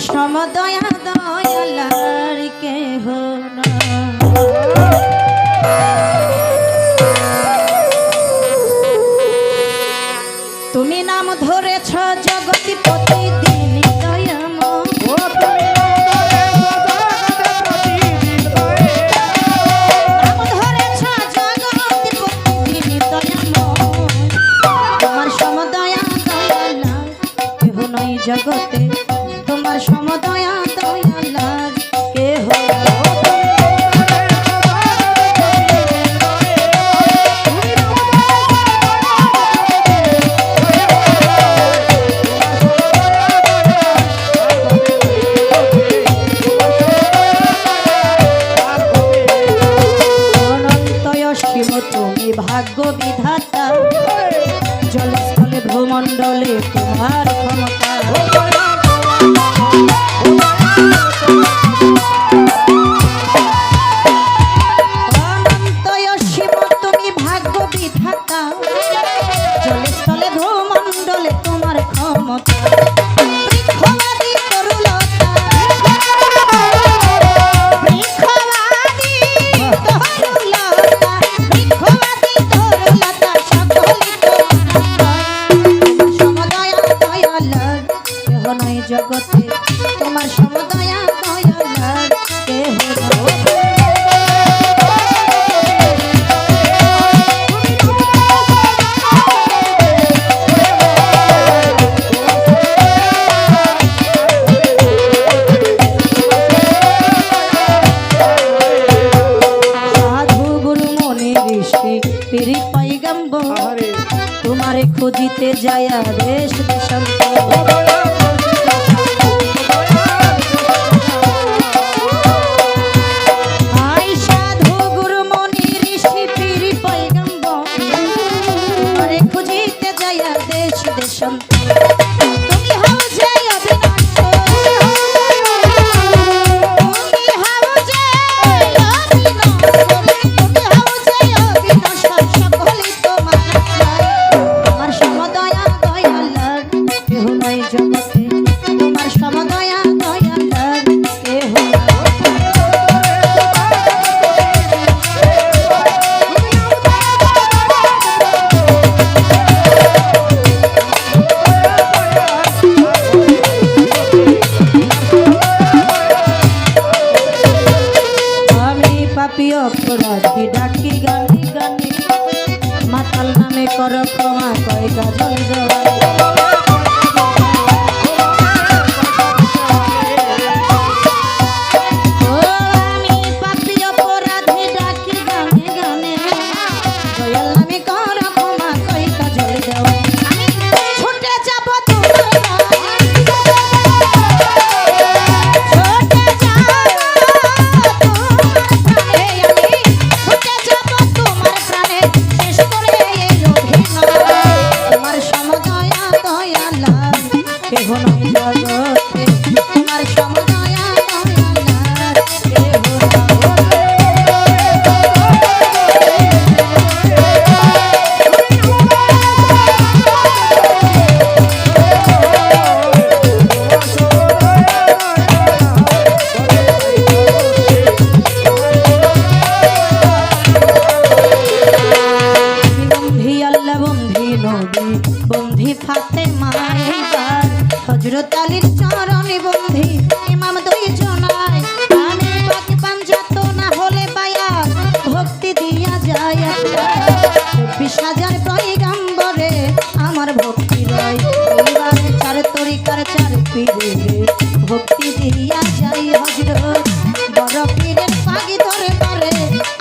সমদয়া দয়ালার কেহ না। তুমি নাম ধরেছ জগৎপতি দিন দয়াময়, নাম ধরেছ জগৎপতি দিন দয়াময়। তোমার সমদয়া দয়ালার কেহ নাই জগতে, তোমার সমদয়া দয়ালার কেহ তুমি ভাগ্য বিধাতা, জলস্থলে ভূমণ্ডলে তোমার ক্ষমতা। অনন্ত অসীম তুমি ভাগ্য বিধাতা, জলস্থলে ভূমণ্ডলে তোমার ক্ষমতা। বৃক্ষবাদী তরুলতা, বৃক্ষবাদী তরুলতা, বৃক্ষবাদী তরুলতা সকলই তোমার সমদয়া দয়ালার কেহ নাই জগতে, তোমার সমদয়া দয়ালার কেহ নাই। পীর পয়গম্বর তোমারে খুঁজিতে যায়া দেশ দেশান্তর। আই সাধু গুরু মনি ঋষি পীর পয়গম্বর তোমারে খুঁজিতে যায়া দেশ দেশান্তর। তুমি হও যে অবিনাশ্বর, তুমি হও যে অবিনাশ্বর, তুমি হও যে অবিনাশ্বর সকলই তোমার আশ্রয়। তোমার সমদয়া দয়ালার কেহ নাই জগতে, তোমার সমদয়া দয়ালার কেহ পাপী অপরাধী ডাকি গানে গানে, মাতাল নামে কর ক্ষমা কয় গাজল জবাই। ও আমি পাপী অপরাধী ডাকি গানে গানে, দয়াল নামে কর ক্ষমা কয় গাজল জবাই। আমি ছুটে যাব তোমার কেহ নাই জগতে, তোমার সমদয়া দয়ালার কেহ বন্ধি আল্লাহ বন্ধি নবী বন্ধি ফাতেমা, হযরত আলীর চরণে বন্ধি ইমাম দুই জনায়। আমি পাকে পাঞ্জাত না হলে পায়া ভক্তি দিয়া যায়, ২৪,০০০ পয়গম্বরে আমার ভক্তি রয়। পরিবারে চার তরিকার চার পীরে ভক্তি দিয়া যাই, হযরত বড় পীরের পাগি ধরে পারে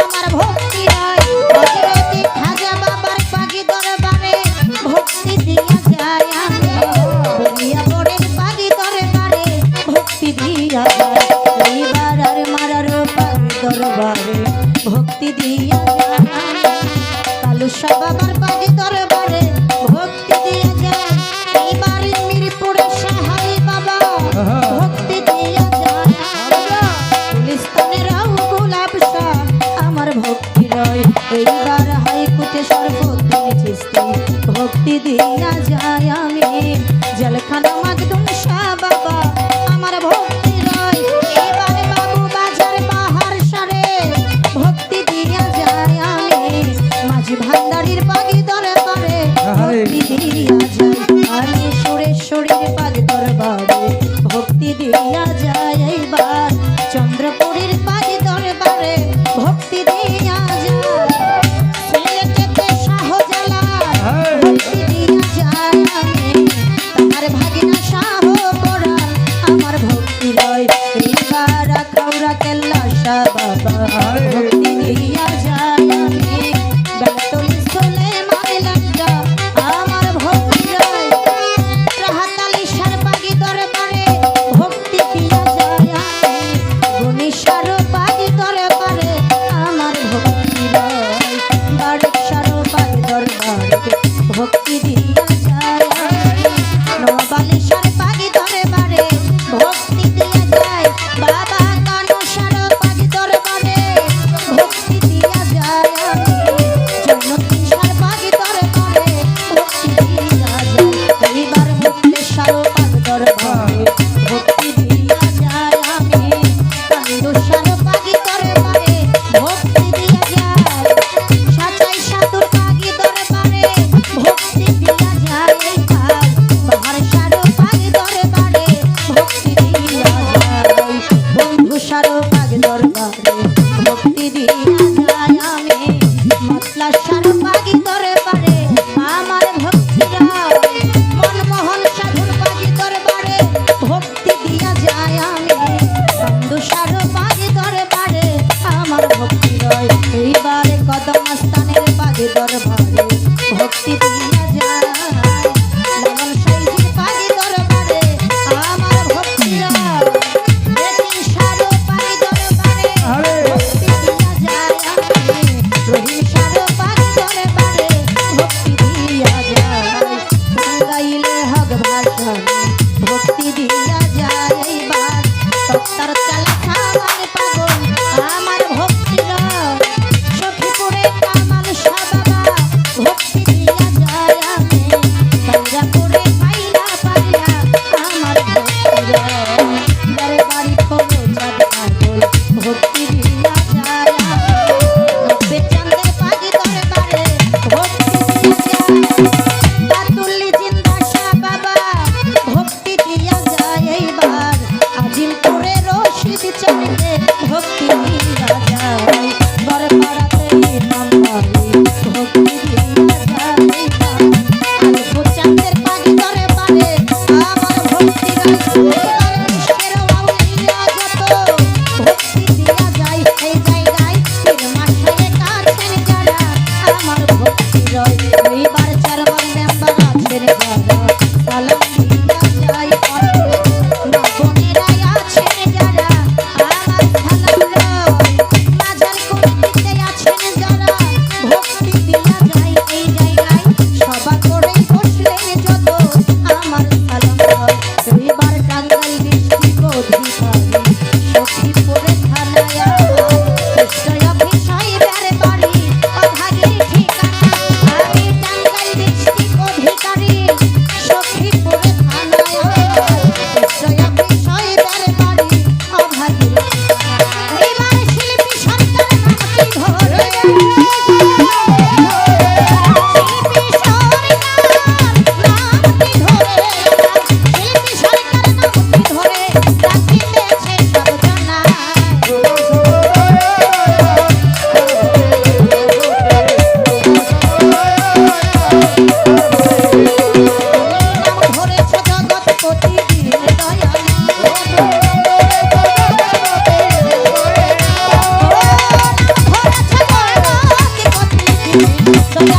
আমার ভক্তি রয়। হযরত খাজা বাবার পাগি ধরে পারে ভক্তি দিয়া যায়, আমি বলিয়া বড়ের পাগি ধরে পারে ভক্তি দিয়া যায়। এইবার আর মারার পাগি দরবারে ভক্তি দিয়া যায়, কালুসা বাবার পাগি দরবারে ভক্তি দিয়া যায়। এইবার মিরপুরে সাহাই বাবা ভক্তি দিয়া যায়, গুলিস্তানের গোলাপ শাহ আমার ভক্তি রয়। এইবার হাইকোর্টে সর্বদিন চিস্তি ভক্তি দিয়া যায়, আমি জেলখানা মাগদুম শাহ বাবা আমার ভান্ডারির পাগি দরবারে ভক্তি দিয়া যায় আমি সুরেশ্বরীর পাগি দরবারে ভক্তি দিয়া যায় এইবার চন্দ্রপুরীর পাগি দরবারে ভক্তি দিয়া যায় সিলেটেতে শাহজালাল ভক্তি দিয়া যায় আমি তার ভাগিনা শাহ পরাণ আমার ভক্তি লয় এইবার খাওড়া কেল্লা শাহ বাবা ভক্তি দিয়া যায় আমি বেলতলি সুলেমান লাড্ডা আমার ভক্তি লয় রাহাতালি শার পাগি দরবারে ভক্তি দিয়া যায় আমি গুণীশ্বর পাগি দরবারে আমার ভক্তি লয় বাড়েশ্বর পাগি দরবারে ভক্তি দিয়া যায় আমি নবালিশ্বর পাগি দরবারে ভক্তি দিয়া যায় বাবা কানসার পাগি দরবারে ভক্তি দিয়া যায় আমি জন্নতিসার পাগি দরবারে ভক্তি দিয়া যায় এইবার মুক্তেশ্বর পাগি দরবারে ভক্তি দিয়া যায় আমি কান্দুসার পাগি দরবারে ভক্তি দিয়া যায় সাচাই সাধুর পাগি দরবারে ভক্তি দিয়া যায় এইবার বাহারসার পাগি দরবারে ভক্তি দিয়া যায় বন্ধুসার পাগি দরবারে ভক্তি দিয়া যায় আমি মতলাসার পাগি দরবারে আমার ভক্তি লয় মনমোহন সাধুর পাগি দরবারে ভক্তি দিয়া যায় আমি বন্ধুসার পাগি দরবারে আমার ভক্তি লয় এইবারে কদম স্থানের পাগি দরবারে ভক্তি দিয়া যায় মন সাইজির পাগি দরবারে আমার ভক্তি লয় সার পাগি দরবারে ভক্তি দিয়া যায় আমি রহিম সার পাগি দরবারে ভক্তি দিয়া যায় গাইলে হক ভাষা ভক্তি দিয়া যায় এইবার সত্তর চালা খাওয়ার পাগল আমার ভক্তি লয় সখীপুরে কামাল শাহ বাবা ভক্তি দিয়া যায় আমি বাইরাপুরে পাইলা পাইলা আমার ভক্তি লয় যারে বাড়ি খোলো চাঁদ পাগল ভক্তি দিয়া যায় আমি নব্বে চাঁদের পাগি দরবারে ভক্তি দিয়া যায় বাতুল্লি জিন্দা শাহ বাবা ভক্তি দিয়া যায় এইবার আজিমপুরে রশিদ চাঁদে ভক্তি দিয়া যায় বরপাড়াতে ইমাম বাড়ি ভক্তি দিয়া যায় এইবার আলফু চাঁদের পাগি দরবারে আমার ভক্তি লয় বিশ্বের আউলিয়া যত ভক্তি দিয়া যায় এই জায়গায় পীর মাশায়েখ আছেন যারা আমার ভক্তি লয় এইবার চারবার মেম্বার আছেন যারা সালাম দিয়া যায় পরে নবনেরা আছেন যারা আমার সালাম লয় মাঝার কমিটিতে আছেন যারা ভক্তি দিয়া যায় এই জায়গায় সভা করে বসলেন যত আমার সালাম লয় এইবার টাঙ্গাইল ডিস্ট্রিক্ট অধিকারী সখীপুরে থানায় নিশ্চয় অফিসাই বেড়ে বাড়ি অভাগীর ঠিকানা আমি টাঙ্গাইল ডিস্ট্রিক্ট অধিকারী সখীপুরে থানায় নিশ্চয় অফিসাই বেড়ে বাড়ি অভাগীর ঠিকানা এইবার শিল্পী সরকার নামটি ধরে শিল্পী সরকার নামটি ধরে ডাকিতেছে সব জানায় নাম ধরেছে জগৎপতি বীর দয়াল ধরেছে জগৎপতি বীর দয়াল